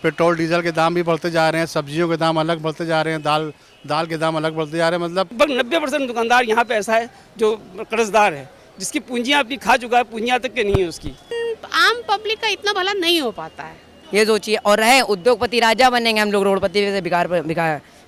Petrol diesel के दाम भी बढ़ते जा रहे हैं, सब्जियों के दाम अलग बढ़ते जा रहे हैं, दाल के दाम अलग बढ़ते जा रहे हैं। मतलब लगभग 90% दुकानदार यहाँ पे ऐसा है जो कर्जदार है, जिसकी पूंजियाँ अपनी खा चुका है, पूंजियाँ तक के नहीं है उसकी। आम पब्लिक का इतना भला नहीं हो पाता है। ये सोचिए, और रहे उद्योगपति राजा बनेंगे, हम लोग रोडपति से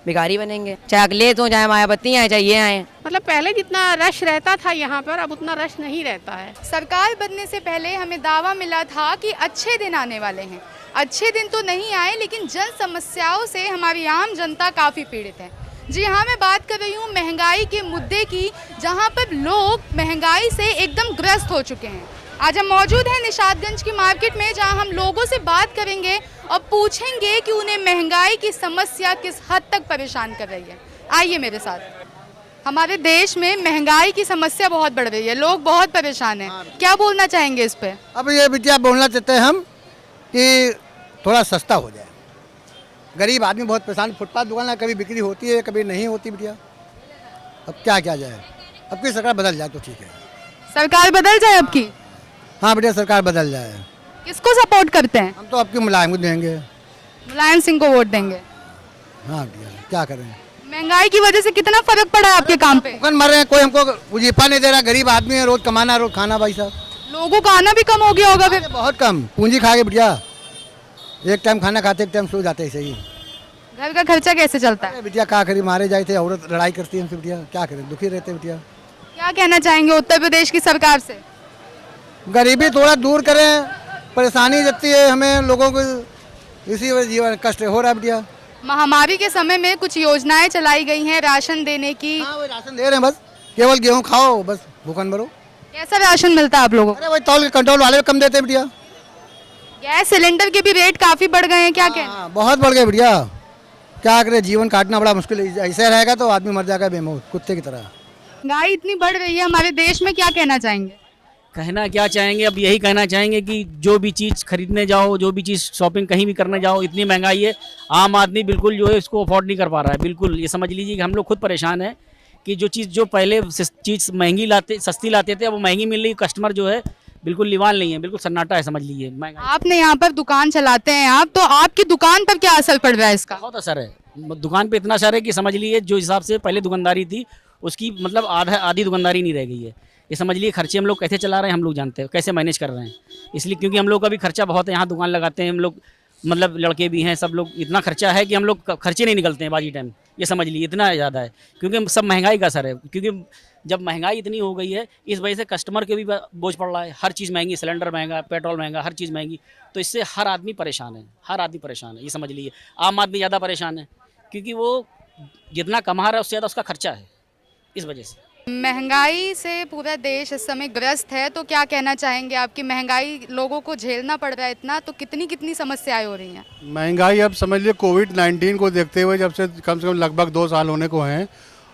भिखारी बनेंगे। चाहे अगले तो चाहे मायावती आए चाहे ये आए। मतलब पहले जितना रश रहता था यहाँ पर, अब उतना रश नहीं रहता है। सरकार बनने से पहले हमें दावा मिला था कि अच्छे दिन आने वाले हैं। अच्छे दिन तो नहीं आए, लेकिन जन समस्याओं से हमारी आम जनता काफ़ी पीड़ित है। जी हाँ, मैं बात कर रही हूँ महंगाई के मुद्दे की, जहाँ पर लोग महंगाई से एकदम ग्रस्त हो चुके हैं। आज हम मौजूद हैं निशादगंज की मार्केट में, जहाँ हम लोगों से बात करेंगे और पूछेंगे कि उन्हें महंगाई की समस्या किस हद तक परेशान कर रही है। आइए मेरे साथ। हमारे देश में महंगाई की समस्या बहुत बढ़ रही है, लोग बहुत परेशान हैं। क्या बोलना चाहेंगे इस पे? अब ये बिटिया बोलना चाहते हैं हम कि थोड़ा सस्ता हो जाए। गरीब आदमी बहुत परेशान, फुटपाथ दुकान कभी बिक्री होती है कभी नहीं होती बिटिया। अब क्या किया जाए? अब की सरकार बदल जाए तो ठीक है। सरकार बदल जाए अब की? हाँ बेटा, सरकार बदल जाए। किसको सपोर्ट करते हैं? हम तो आपकी मुलायम को देंगे। मुलायम सिंह को वोट देंगे। हाँ बिटिया, क्या करें? महंगाई की वजह से कितना फर्क पड़ा है आपके काम पे? भूखन मर रहे हैं, कोई हमको वजीफा नहीं दे रहा। गरीब आदमी है, रोज कमाना रोज खाना। भाई साहब, लोगों का आना भी कम हो गया होगा फिर। बहुत कम पूंजी खा के बिटिया, एक टाइम खाना खाते एक टाइम सो जाते। सही घर का खर्चा कैसे चलता है? बिटिया क्या करी, मारे जाए थे, औरत लड़ाई करती है बिटिया, क्या करें? दुखी रहते बिटिया। क्या कहना चाहेंगे उत्तर प्रदेश की सरकार से? गरीबी थोड़ा दूर करें, परेशानी जती है हमें लोगों को, इसी वजह जीवन कष्ट हो रहा है बिटिया। महामारी के समय में कुछ योजनाएं चलाई गई हैं राशन देने की। हाँ, वही राशन दे रहे हैं, बस केवल गेहूँ खाओ, बस भूखन मरो। कैसा राशन मिलता है आप लोगों को? अरे वही तौल के कंट्रोल वाले कम देते हैं बिटिया। गैस सिलेंडर के भी रेट काफी बढ़ गए हैं, क्या कहना? हाँ, बहुत बढ़ गए बिटिया। क्या करे, जीवन काटना बड़ा मुश्किल है। ऐसे रहेगा तो आदमी मर जाएगा बेमौत कुत्ते की तरह। महंगाई इतनी बढ़ रही है हमारे देश में, क्या कहना चाहेंगे? कहना क्या चाहेंगे, अब यही कहना चाहेंगे कि जो भी चीज़ खरीदने जाओ, जो भी चीज़ शॉपिंग कहीं भी करने जाओ, इतनी महंगाई है, आम आदमी बिल्कुल जो है इसको अफोर्ड नहीं कर पा रहा है। बिल्कुल ये समझ लीजिए कि हम लोग खुद परेशान हैं कि जो पहले चीज़ महंगी सस्ती लाते थे, अब वो महंगी मिल रही। कस्टमर जो है बिल्कुल लिवान नहीं है, बिल्कुल सन्नाटा है, समझ लीजिए। आपने यहाँ पर दुकान चलाते हैं आप, तो आपकी दुकान पर क्या असर पड़ रहा है इसका? बहुत असर है दुकान पे, इतना असर है कि समझ लीजिए जो हिसाब से पहले दुकानदारी थी उसकी मतलब आधी दुकानदारी नहीं रह गई है। ये समझ लिए खर्चे हम लोग कैसे चला रहे हैं, हम लोग जानते हैं कैसे मैनेज कर रहे हैं। इसलिए क्योंकि हम लोग का भी खर्चा बहुत है, यहाँ दुकान लगाते हैं हम लोग, मतलब लड़के भी हैं, सब लोग, इतना खर्चा है कि हम लोग खर्चे नहीं निकलते हैं बाजी टाइम। ये समझ लीजिए इतना ज़्यादा है, क्योंकि सब महंगाई का असर है। क्योंकि जब महंगाई इतनी हो गई है, इस वजह से कस्टमर के भी बोझ पड़ रहा है। हर चीज़ महंगी, सिलेंडर महंगा, पेट्रोल महंगा, हर चीज़ महंगी। तो इससे हर आदमी परेशान है, हर आदमी परेशान है। ये समझ लीजिए आम आदमी ज़्यादा परेशान है, क्योंकि वो जितना कमा रहा है उससे ज़्यादा उसका खर्चा है, इस वजह से। महंगाई से पूरा देश इस समय ग्रस्त है, तो क्या कहना चाहेंगे आपकी? महंगाई लोगों को झेलना पड़ रहा है इतना, तो कितनी समस्याएं हो रही हैं? महंगाई अब समझ लिए कोविड-19 को देखते हुए जब से कम लगभग 2 साल होने को हैं,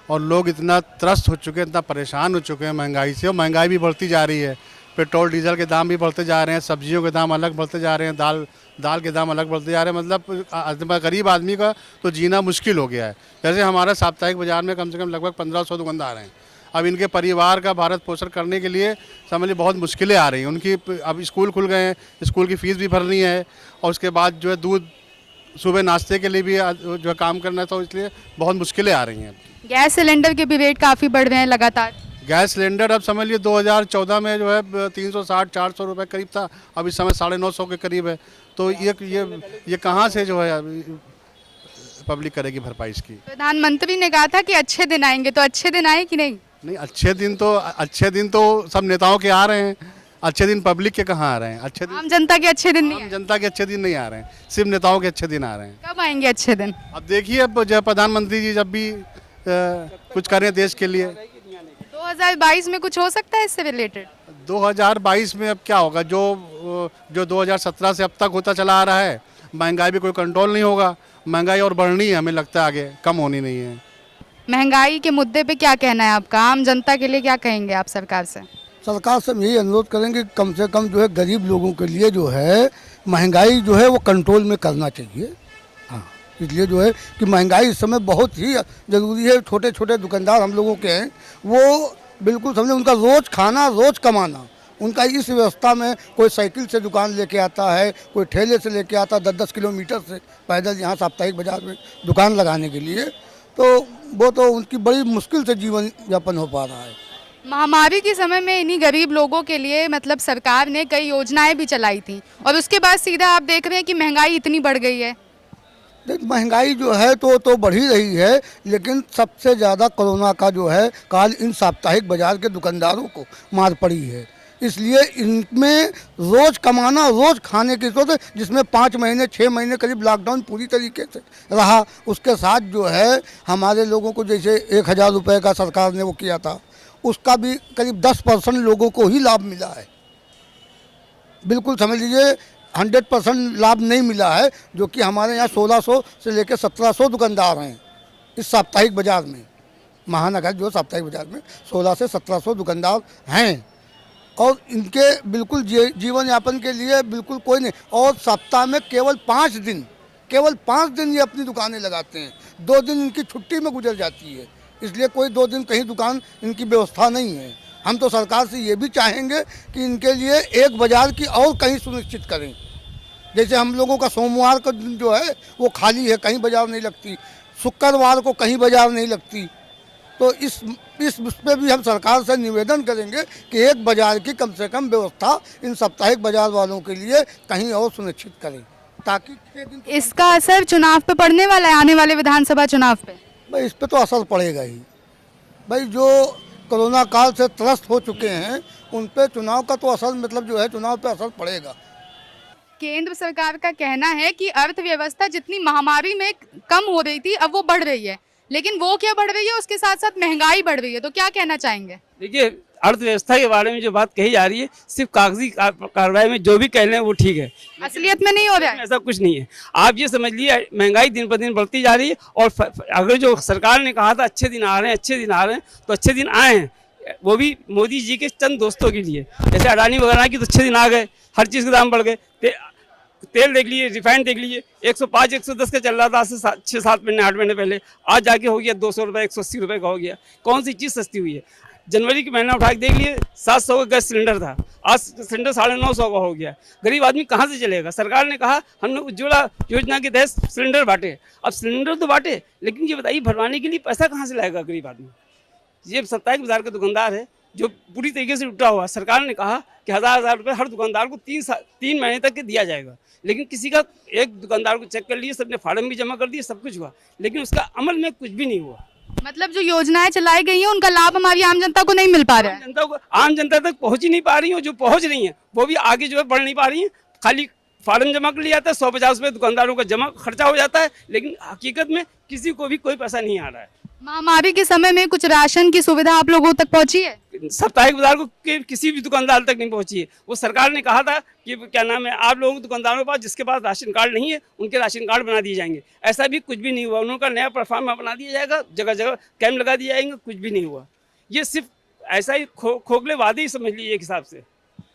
और लोग इतना त्रस्त हो चुके हैं, इतना परेशान हो चुके हैं महंगाई से, और महंगाई भी बढ़ती जा रही है। पेट्रोल डीजल के दाम भी बढ़ते जा रहे हैं, सब्जियों के दाम अलग बढ़ते जा रहे हैं, दाल के दाम अलग बढ़ते जा रहे हैं। मतलब गरीब आदमी का तो जीना मुश्किल हो गया है। जैसे हमारा साप्ताहिक बाजार में कम से कम लगभग 1500 दुकानदार हैं। अब इनके परिवार का भारत पोषण करने के लिए समझ लीजिए बहुत मुश्किलें आ रही हैं उनकी। अब स्कूल खुल गए हैं, स्कूल की फ़ीस भी भरनी है, और उसके बाद जो है दूध सुबह नाश्ते के लिए भी जो है काम करना है, तो इसलिए बहुत मुश्किलें आ रही हैं। गैस सिलेंडर के भी रेट काफ़ी बढ़ रहे हैं लगातार। गैस सिलेंडर अब समझ लिए 2014 में जो है 360-400 रुपये करीब था, अब इस समय 950 के करीब है। तो ये कहाँ से जो है पब्लिक करेगी भरपाई इसकी? प्रधानमंत्री ने कहा था कि अच्छे दिन आएंगे, तो अच्छे दिन आए कि नहीं? नहीं, अच्छे दिन तो सब नेताओं के आ रहे हैं, अच्छे दिन पब्लिक के कहाँ आ रहे हैं? अच्छे दिन आम जनता के अच्छे दिन नहीं आम आए? जनता के अच्छे दिन नहीं आ रहे हैं, सिर्फ नेताओं के अच्छे दिन आ रहे हैं। कब आएंगे अच्छे दिन? अब देखिए, अब जो प्रधानमंत्री जी जब भी कुछ करें देश के लिए। 2022 में कुछ हो सकता है इससे रिलेटेड? 2022 में अब क्या होगा? जो 2017 से अब तक होता चला आ रहा है, महंगाई भी कोई कंट्रोल नहीं होगा। महंगाई और बढ़नी है, हमें लगता है आगे कम होनी नहीं है। महंगाई के मुद्दे पे क्या कहना है आपका? आम जनता के लिए क्या कहेंगे आप सरकार से? सरकार से हम यही अनुरोध करेंगे कि कम से कम जो है गरीब लोगों के लिए जो है महंगाई जो है वो कंट्रोल में करना चाहिए। हाँ, इसलिए जो है कि महंगाई इस समय बहुत ही ज़रूरी है। छोटे छोटे दुकानदार हम लोगों के हैं, वो बिल्कुल समझे, उनका रोज़ खाना रोज़ कमाना, उनका इस व्यवस्था में कोई साइकिल से दुकान लेके आता है, कोई ठेले से लेके आता 10-10 किलोमीटर से पैदल यहाँ साप्ताहिक बाजार में दुकान लगाने के लिए, तो वो तो उनकी बड़ी मुश्किल से जीवन यापन हो पा रहा है। महामारी के समय में इन्हीं गरीब लोगों के लिए मतलब सरकार ने कई योजनाएं भी चलाई थी और उसके बाद सीधा आप देख रहे हैं कि महंगाई इतनी बढ़ गई है। देख, महंगाई जो है तो बढ़ ही रही है, लेकिन सबसे ज़्यादा कोरोना का जो है काल इन साप्ताहिक बाजार के दुकानदारों को मार पड़ी है। इसलिए इनमें रोज़ कमाना, रोज़ खाने की सोच, जिसमें 5 महीने 6 महीने करीब लॉकडाउन पूरी तरीके से रहा, उसके साथ जो है हमारे लोगों को जैसे 1000 रुपये का सरकार ने वो किया था, उसका भी करीब 10% लोगों को ही लाभ मिला है। बिल्कुल समझ लीजिए 100% लाभ नहीं मिला है, जो कि हमारे यहाँ 1600 से लेकर 1700 दुकानदार हैं इस साप्ताहिक बाज़ार में। महानगर जो साप्ताहिक बाज़ार में 16 से 1700 दुकानदार हैं और इनके बिल्कुल जीवन यापन के लिए बिल्कुल कोई नहीं। और सप्ताह में केवल 5 दिन ये अपनी दुकानें लगाते हैं, 2 दिन इनकी छुट्टी में गुजर जाती है, इसलिए कोई 2 दिन कहीं दुकान इनकी व्यवस्था नहीं है। हम तो सरकार से ये भी चाहेंगे कि इनके लिए एक बाज़ार की और कहीं सुनिश्चित करें। जैसे हम लोगों का सोमवार का दिन जो है वो खाली है, कहीं बाज़ार नहीं लगती, शुक्रवार को कहीं बाज़ार नहीं लगती, तो इस पे भी हम सरकार से निवेदन करेंगे कि एक बाज़ार की कम से कम व्यवस्था इन साप्ताहिक बाज़ार वालों के लिए कहीं और सुनिश्चित करें, ताकि इसका असर चुनाव पे पड़ने वाला है, आने वाले विधानसभा चुनाव पे। भाई इस पे तो असर पड़ेगा ही। भाई जो कोरोना काल से त्रस्त हो चुके हैं उन पे चुनाव का तो असर मतलब जो है चुनाव पे असर पड़ेगा। केंद्र सरकार का कहना है कि अर्थव्यवस्था जितनी महामारी में कम हो रही थी अब वो बढ़ रही है, लेकिन वो क्या बढ़ रही है, उसके साथ साथ महंगाई बढ़ रही है। तो क्या कहना चाहेंगे? देखिए, अर्थव्यवस्था के बारे में जो बात कही जा रही है, सिर्फ कागजी कार्रवाई में जो भी कह लें वो ठीक है, असलियत में नहीं हो रहा है। ऐसा कुछ नहीं है। आप ये समझ लीजिए महंगाई दिन पर दिन बढ़ती जा रही है और अगर जो सरकार ने कहा था अच्छे दिन आ रहे हैं, अच्छे दिन आ रहे हैं, तो अच्छे दिन आए हैं, वो भी मोदी जी के चंद दोस्तों के लिए। जैसे अडानी वगैरह की तो अच्छे दिन आ गए, हर चीज़ के दाम बढ़ गए। तेल देख लीजिए, रिफाइंड देख लीजिए, 105 110 का चल रहा था आज से 6-7 महीने 8 महीने पहले, आज जाके हो गया 200 रुपये 180 रुपये का हो गया। कौन सी चीज़ सस्ती हुई है? जनवरी के महीना उठा के देख लिए 700 का गैस सिलेंडर था, आज सिलेंडर 950 का हो गया। गरीब आदमी कहाँ से चलेगा? सरकार ने कहा हमने उज्ज्वला योजना के तहत सिलेंडर बांटे, अब सिलेंडर तो बांटे, लेकिन ये बताइए भरवाने के लिए पैसा कहाँ से लाएगा गरीब आदमी? ये साप्ताहिक बाजार का दुकानदार है जो पूरी तरीके से लुटा हुआ। सरकार ने कहा कि 1000 रुपये हर दुकानदार को 3 महीने तक के दिया जाएगा, लेकिन किसी का एक दुकानदार को चेक कर लिए, सबने फार्म भी जमा कर दिए, सब कुछ हुआ, लेकिन उसका अमल में कुछ भी नहीं हुआ। मतलब जो योजनाएं चलाई गई हैं उनका लाभ हमारी आम जनता को नहीं मिल पा रहा है। आम जनता तक पहुंच ही नहीं पा रही है, जो पहुंच रही है वो भी आगे जो है बढ़ नहीं पा रही है। खाली फार्म जमा कर लिया जाता है, 150 रुपये दुकानदारों का जमा खर्चा हो जाता है, लेकिन हकीकत में किसी को भी कोई पैसा नहीं आ रहा है। महामारी के समय में कुछ राशन की सुविधा आप लोगों तक पहुंची है? साप्ताहिक बाजार को किसी भी दुकानदार तक नहीं पहुंची है। वो सरकार ने कहा था कि क्या नाम है, आप लोगों के दुकानदारों के पास जिसके पास राशन कार्ड नहीं है उनके राशन कार्ड बना दिए जाएंगे। ऐसा भी कुछ भी नहीं हुआ। उनका नया प्लेटफॉर्म बना दिया जाएगा, जगह जगह कैंप लगा दिए जाएंगे, कुछ भी नहीं हुआ। ये सिर्फ ऐसा ही खोखले वादे ही समझ लीजिए एक हिसाब से।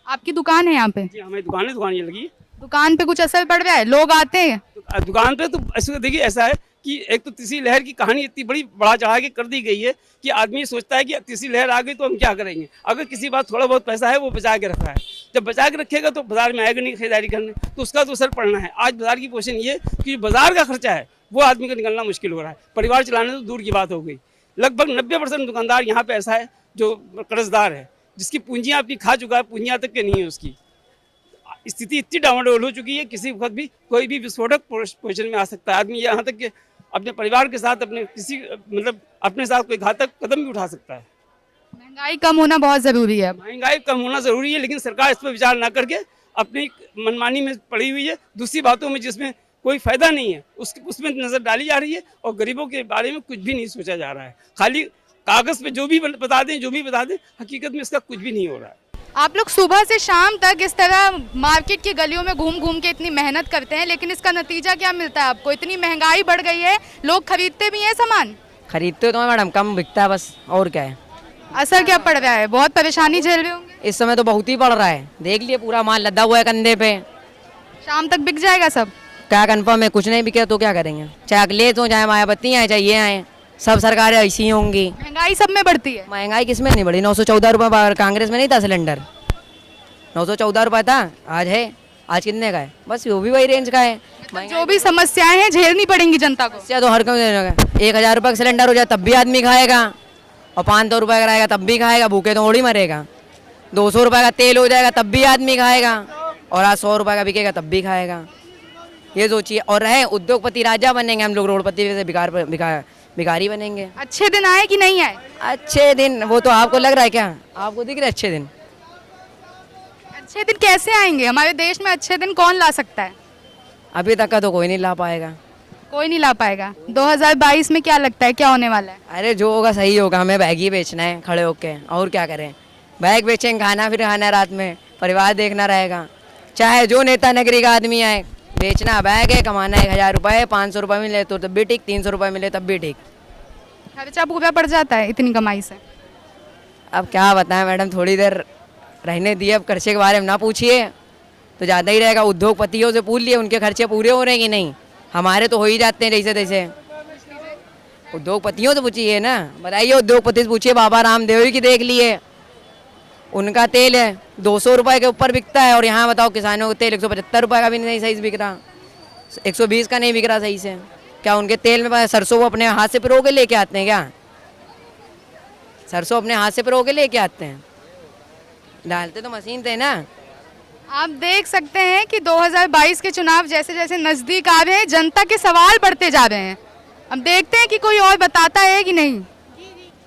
आपकी दुकान है यहाँ पे? जी, हमारी दुकान ये लगी है। दुकान पे कुछ असर पड़ रहा है? लोग आते हैं दुकान पे? तो ऐसे देखिए, ऐसा है कि एक तो तीसरी लहर की कहानी इतनी बड़ी बढ़ा चढ़ा के कर दी गई है कि आदमी सोचता है कि तीसरी लहर आ गई तो हम क्या करेंगे। अगर किसी बात थोड़ा बहुत पैसा है वो बचा के रखा है, जब बचा के रखेगा तो बाजार में आएगा नहीं खरीदारी करने, तो उसका तो असर पड़ना है। आज बाजार की पोजीशन ये कि बाजार का खर्चा है वो आदमी का निकलना मुश्किल हो रहा है। परिवार चलाने तो दूर की बात हो गई। लगभग 90% दुकानदार यहाँ पे ऐसा है जो कर्जदार है, जिसकी पूंजियाँ अपनी खा चुका है, पूंजियाँ तक के नहीं है उसकी। स्थिति इतनी डामाडोल हो चुकी है, किसी वक्त भी कोई भी विस्फोटक पोजीशन में आ सकता है आदमी। यहाँ तक कि अपने परिवार के साथ अपने साथ कोई घातक कदम भी उठा सकता है। महंगाई कम होना बहुत जरूरी है। महंगाई कम होना जरूरी है, लेकिन सरकार इस पर विचार ना करके अपनी मनमानी में पड़ी हुई है। दूसरी बातों में जिसमें कोई फायदा नहीं है उसमें नजर डाली जा रही है और गरीबों के बारे में कुछ भी नहीं सोचा जा रहा है। खाली कागज पे जो भी बता दें, हकीकत में इसका कुछ भी नहीं हो रहा है। आप लोग सुबह से शाम तक इस तरह मार्केट की गलियों में घूम घूम के इतनी मेहनत करते हैं, लेकिन इसका नतीजा क्या मिलता है आपको? इतनी महंगाई बढ़ गई है, लोग खरीदते भी हैं सामान? खरीदते तो है मैडम, कम बिकता है बस, और क्या है। असर क्या पड़ रहा है? बहुत परेशानी झेल रहे होंगे इस समय तो बहुत ही पड़ रहा है। देख लिए पूरा माल लदा हुआ है कंधे पे। शाम तक बिक जाएगा सब? क्या कन्फर्म है, कुछ नहीं बिके तो क्या करेंगे। चाहे अखिलेश हो, चाहे मायावती आए, चाहे ये आए, सब सरकारें ऐसी ही होंगी। महंगाई सब में बढ़ती है। महंगाई किस में नहीं बढ़ी? 914 रुपये कांग्रेस में नहीं था सिलेंडर, 914 रुपये था, आज है, आज कितने का है? बस वो भी वही रेंज का है। जो भी समस्याएं हैं झेलनी पड़ेंगी जनता को। समस्या तो हर कोई देने का। 1000 रुपये का सिलेंडर हो जाए तब भी आदमी खाएगा, और 500 रुपये का रहेगा तब भी खाएगा, भूखे तो थोड़ी मरेगा। 200 रुपये का तेल हो जाएगा तब भी आदमी खाएगा, और आज 100 रुपये का बिकेगा तब भी खाएगा। ये सोचिए, और रहे उद्योगपति राजा बनेंगे हम लोग, रोडपति से भिखारी बनेंगे। अच्छे दिन आए कि नहीं आए? अच्छे दिन वो तो आपको लग रहा है क्या? आपको दिख रहे अच्छे दिन? अच्छे दिन कैसे आएंगे? हमारे देश में अच्छे दिन कौन ला सकता है? अभी तक का तो कोई नहीं ला पाएगा। कोई नहीं ला पाएगा। 2022 में क्या लगता है क्या होने वाला है? अरे जो होगा सही होगा, हमें बैग ही बेचना है खड़े होके, और क्या करें? बैग बेचेंगे, खाना फिर खाना, रात में परिवार देखना रहेगा। चाहे जो नेता नगरी का आदमी आए, बेचना बैग है, कमाना 1000 रुपये, 500 रुपये मिले तो तब भी ठीक, 300 रुपये मिले तब भी ठीक। खर्चा पूरा पड़ जाता है इतनी कमाई से। अब क्या बताएं मैडम, थोड़ी देर रहने दिए, अब खर्चे के बारे में ना पूछिए तो ज़्यादा ही रहेगा। उद्योगपतियों से पूछ लिए उनके खर्चे पूरे हो रहे हैं कि नहीं, हमारे तो हो ही जाते हैं जैसे तैसे। उद्योगपतियों से पूछिए ना, बताइए उद्योगपति से पूछिए, बाबा रामदेव की देख लिए, उनका तेल है 200 रुपये के ऊपर बिकता है, और यहाँ बताओ किसानों का तेल 175 रुपये का भी नहीं सही से बिक रहा, 120 का नहीं बिक रहा सही से। क्या उनके तेल में सरसों वो अपने हाथ से पिरो के लेके आते हैं क्या? सरसों अपने हाथ से पिरो के लेके आते हैं? डालते तो मशीन थे ना। आप देख सकते हैं कि 2022 के चुनाव जैसे जैसे नजदीक आ रहे हैं, जनता के सवाल बढ़ते जा रहे हैं। अब देखते हैं कि कोई और बताता है कि नहीं।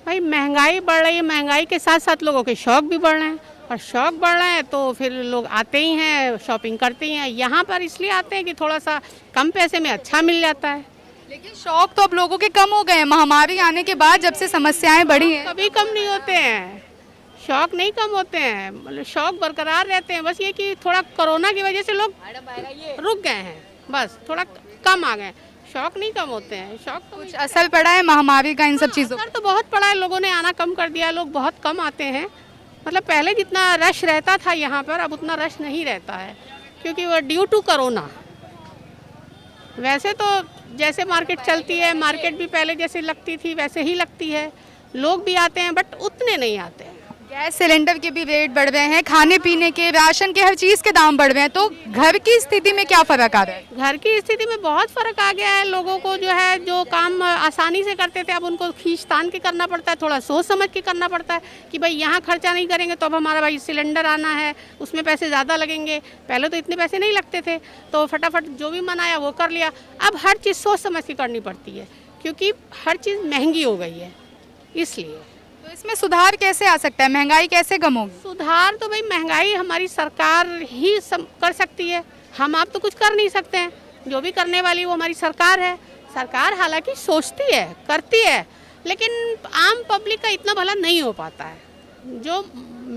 भाई महंगाई बढ़ रही है, महंगाई के साथ साथ लोगों के शौक भी बढ़ रहे हैं, और शौक बढ़ रहे हैं तो फिर लोग आते ही हैं, शॉपिंग करते ही हैं। यहाँ पर इसलिए आते हैं कि थोड़ा सा कम पैसे में अच्छा मिल जाता है। लेकिन शौक तो अब लोगों के कम हो गए हैं, महामारी आने के बाद जब से समस्याएं बढ़ी हैं। कभी कम नहीं होते हैं, शौक नहीं कम होते हैं, मतलब शौक बरकरार रहते हैं। बस ये कि थोड़ा कोरोना की वजह से लोग रुक गए हैं, बस थोड़ा कम आ गए, शौक नहीं कम होते हैं। शौक तो कुछ असर पड़ा है महामारी का इन सब चीज़ों असर तो बहुत पड़ा है, लोगों ने आना कम कर दिया, लोग बहुत कम आते हैं। मतलब पहले जितना रश रहता था यहाँ पर अब उतना रश नहीं रहता है, क्योंकि वो ड्यू टू कोरोना। वैसे तो जैसे मार्केट चलती है, मार्केट भी पहले जैसे लगती थी वैसे ही लगती है, लोग भी आते हैं बट उतने नहीं आते हैं। गैस सिलेंडर के भी रेट बढ़ रहे हैं, खाने पीने के, राशन के, हर चीज़ के दाम बढ़ रहे हैं, तो घर की स्थिति में क्या फ़र्क आ रहा है? घर की स्थिति में बहुत फ़र्क आ गया है। लोगों को जो है, जो काम आसानी से करते थे अब उनको खींचतान के करना पड़ता है, थोड़ा सोच समझ के करना पड़ता है कि भाई यहाँ खर्चा नहीं करेंगे तो अब हमारा भाई सिलेंडर आना है, उसमें पैसे ज़्यादा लगेंगे। पहले तो इतने पैसे नहीं लगते थे, तो फटाफट जो भी मन आया वो कर लिया। अब हर चीज़ सोच समझ के करनी पड़ती है, क्योंकि हर चीज़ महंगी हो गई है। इसलिए तो इसमें सुधार कैसे आ सकता है? महंगाई कैसे कम होगी? सुधार तो भाई महंगाई हमारी सरकार ही कर सकती है, हम आप तो कुछ कर नहीं सकते हैं। जो भी करने वाली वो हमारी सरकार है। सरकार हालांकि सोचती है, करती है, लेकिन आम पब्लिक का इतना भला नहीं हो पाता है। जो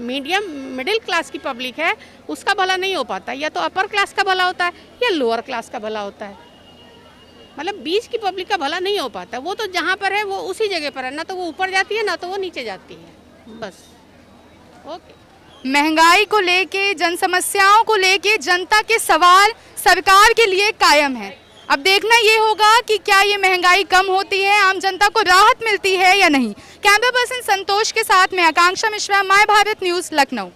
मीडियम मिडिल क्लास की पब्लिक है उसका भला नहीं हो पाता, या तो अपर क्लास का भला होता है या लोअर क्लास का भला होता है। मतलब बीच की पब्लिक का भला नहीं हो पाता। वो तो जहाँ पर है वो उसी जगह पर है, ना तो वो ऊपर जाती है ना तो वो नीचे जाती है, बस। ओके। महंगाई को लेके, जन समस्याओं को लेके जनता के सवाल सरकार के लिए कायम है। अब देखना ये होगा कि क्या ये महंगाई कम होती है, आम जनता को राहत मिलती है या नहीं। कैमरा पर्सन संतोष के साथ में आकांक्षा मिश्रा, माय भारत न्यूज़, लखनऊ।